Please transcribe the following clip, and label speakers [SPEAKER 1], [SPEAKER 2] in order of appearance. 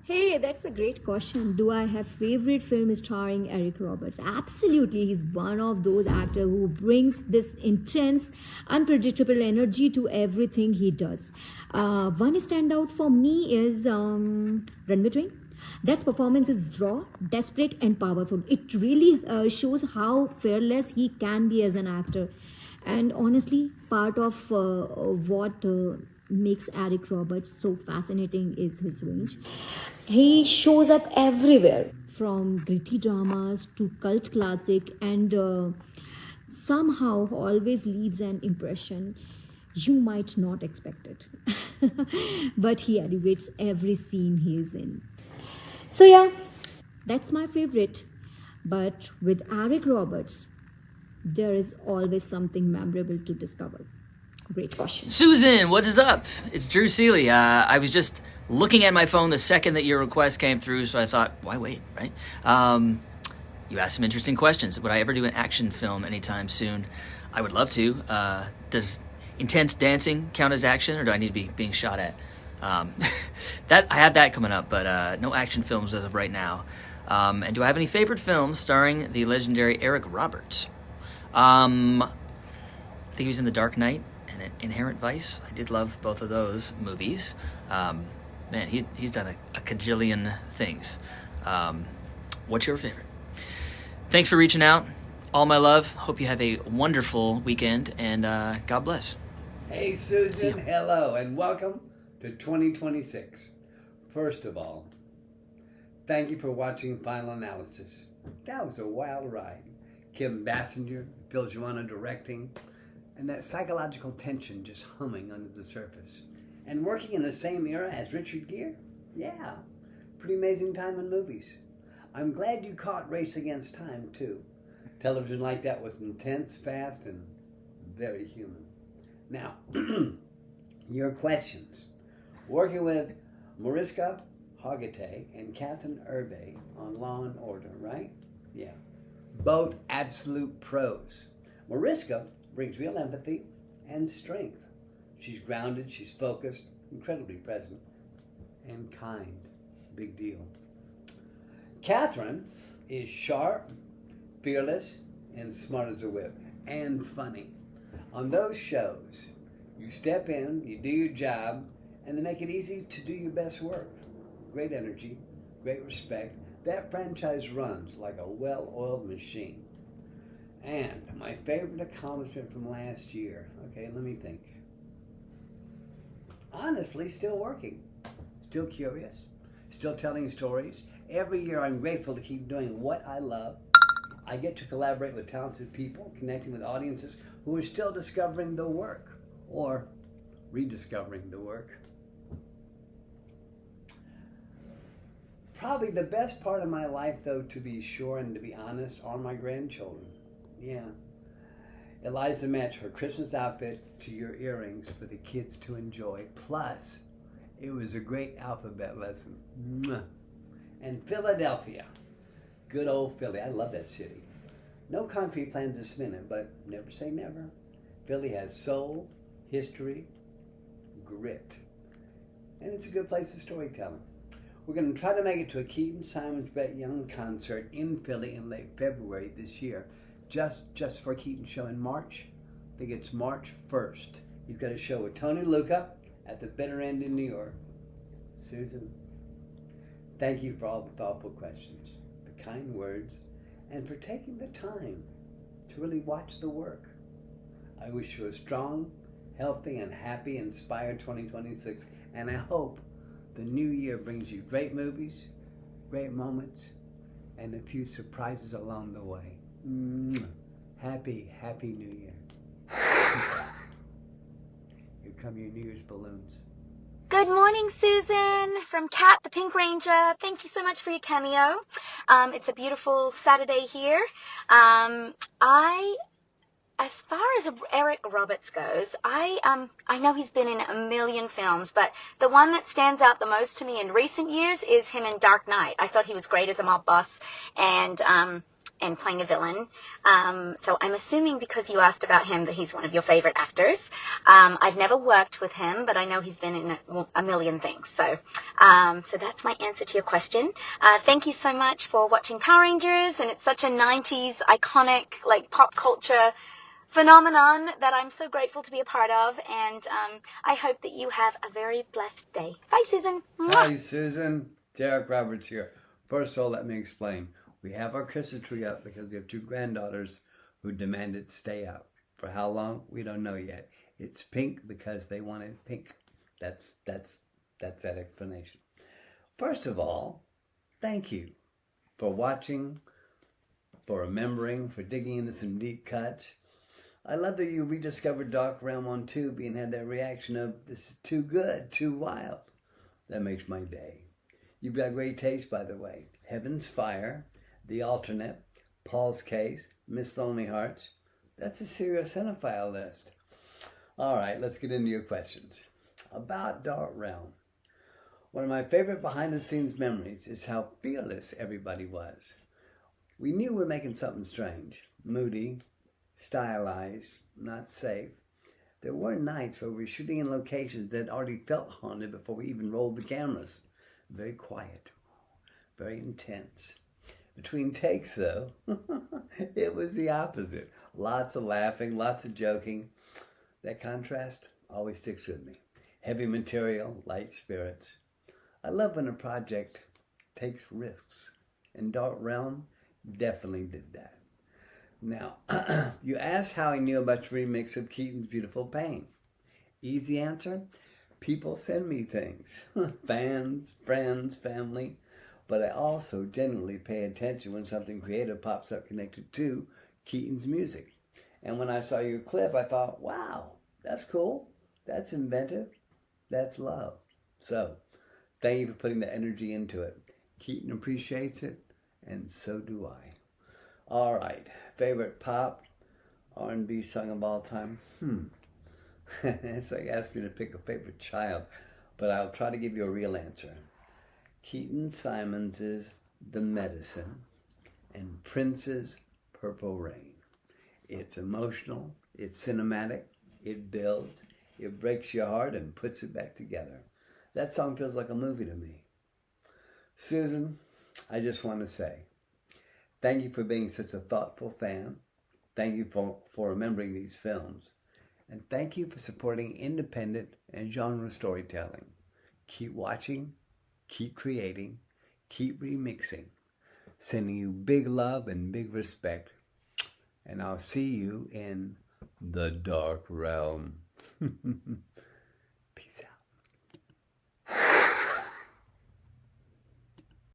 [SPEAKER 1] Hey, that's a great question. Do I have favorite film starring Eric Roberts? Absolutely. He's one of those actors who brings this intense, unpredictable energy to everything he does. One standout for me is Runway Train. That performance is raw, desperate, and powerful. It really shows how fearless he can be as an actor. And honestly, part of what makes Eric Roberts so fascinating is his range. He shows up everywhere, from gritty dramas to cult classic, and somehow always leaves an impression you might not expect it. But he elevates every scene he is in. So yeah, that's my favorite. But with Eric Roberts, there is always something memorable to discover. Great question.
[SPEAKER 2] Susan, what is up? It's Drew Seeley. I was just looking at my phone the second that your request came through, so I thought, why wait, right? You asked some interesting questions. Would I ever do an action film anytime soon? I would love to. Does intense dancing count as action, or do I need to be being shot at? That I have that coming up, but no action films as of right now. And do I have any favorite films starring the legendary Eric Roberts? I think he was in The Dark Knight and Inherent Vice. I did love both of those movies. Man, he's done a cajillion things. What's your favorite? Thanks for reaching out. All my love. Hope you have a wonderful weekend, and God bless.
[SPEAKER 3] Hey Susan, hello, and welcome to 2026. First of all, thank you for watching Final Analysis. That was a wild ride. Kim Basinger, Phil Joanna directing, and that psychological tension just humming under the surface. And working in the same era as Richard Gere? Yeah, pretty amazing time in movies. I'm glad you caught Race Against Time, too. Television like that was intense, fast, and very human. Now, your questions. Working with Mariska Hargitay and Catherine Sutherland on Law and Order, right? Yeah. Both absolute pros. Mariska brings real empathy and strength. She's grounded, she's focused, incredibly present, and kind. Big deal. Catherine is sharp, fearless, and smart as a whip, and funny. On those shows, you step in, you do your job, and they make it easy to do your best work. Great energy, great respect. That franchise runs like a well-oiled machine. And my favorite accomplishment from last year, okay, let me think. Honestly, still working, still curious, still telling stories. Every year I'm grateful to keep doing what I love. I get to collaborate with talented people, connecting with audiences who are still discovering the work or rediscovering the work. Probably the best part of my life, though, to be sure and to be honest, are my grandchildren. Yeah. Eliza matched her Christmas outfit to your earrings for the kids to enjoy. Plus, it was a great alphabet lesson. Mwah. And Philadelphia. Good old Philly. I love that city. No concrete plans this minute, but never say never. Philly has soul, history, grit. And it's a good place for storytelling. We're going to try to make it to a Keaton Simons Brett Young concert in Philly in late February this year. Just for Keaton's show in March. I think it's March 1st. He's got a show with Tony Luca at the Bitter End in New York. Susan, thank you for all the thoughtful questions, the kind words, and for taking the time to really watch the work. I wish you a strong, healthy, and happy, inspired 2026, and I hope the new year brings you great movies, great moments, and a few surprises along the way. Happy New Year. Peace out. Here come your New Year's balloons.
[SPEAKER 4] Good morning, Susan, from Cat the Pink Ranger. Thank you so much for your cameo. It's a beautiful Saturday here. As far as Eric Roberts goes, I know he's been in a million films, but the one that stands out the most to me in recent years is him in Dark Knight. I thought he was great as a mob boss, and and playing a villain. So I'm assuming because you asked about him that he's one of your favorite actors. I've never worked with him, but I know he's been in a million things. So that's my answer to your question. Thank you so much for watching Power Rangers, and it's such a 90s iconic, like, pop culture phenomenon that I'm so grateful to be a part of, and I hope that you have a very blessed day. Bye, Susan.
[SPEAKER 3] Hi, Susan. Derek Roberts here. First of all, let me explain. We have our Christmas tree up because we have 2 granddaughters who demanded stay up. For how long? We don't know yet. It's pink because they wanted pink. That's that explanation. First of all, thank you for watching, for remembering, for digging into some deep cuts. I love that you rediscovered Dark Realm on Tubi and had that reaction of, this is too good, too wild. That makes my day. You've got great taste, by the way. Heaven's Fire, The Alternate, Paul's Case, Miss Lonely Hearts. That's a serious cinephile list. All right, let's get into your questions. About Dark Realm. One of my favorite behind-the-scenes memories is how fearless everybody was. We knew we were making something strange, moody, stylized, not safe. There were nights where we were shooting in locations that already felt haunted before we even rolled the cameras. Very quiet, very intense. Between takes, though, it was the opposite. Lots of laughing, lots of joking. That contrast always sticks with me. Heavy material, light spirits. I love when a project takes risks, and Dark Realm definitely did that. Now, you asked how I knew about your remix of Keaton's Beautiful Pain. Easy answer, people send me things. Fans, friends, family. But I also genuinely pay attention when something creative pops up connected to Keaton's music. And when I saw your clip, I thought, wow, that's cool. That's inventive. That's love. So, thank you for putting the energy into it. Keaton appreciates it, and so do I. All right, favorite pop, R&B song of all time? It's like asking me to pick a favorite child, but I'll try to give you a real answer. Keaton Simons's The Medicine and Prince's Purple Rain. It's emotional, it's cinematic, it builds, it breaks your heart and puts it back together. That song feels like a movie to me. Susan, I just want to say, thank you for being such a thoughtful fan. Thank you for remembering these films. And thank you for supporting independent and genre storytelling. Keep watching, keep creating, keep remixing. Sending you big love and big respect. And I'll see you in the Dark Realm.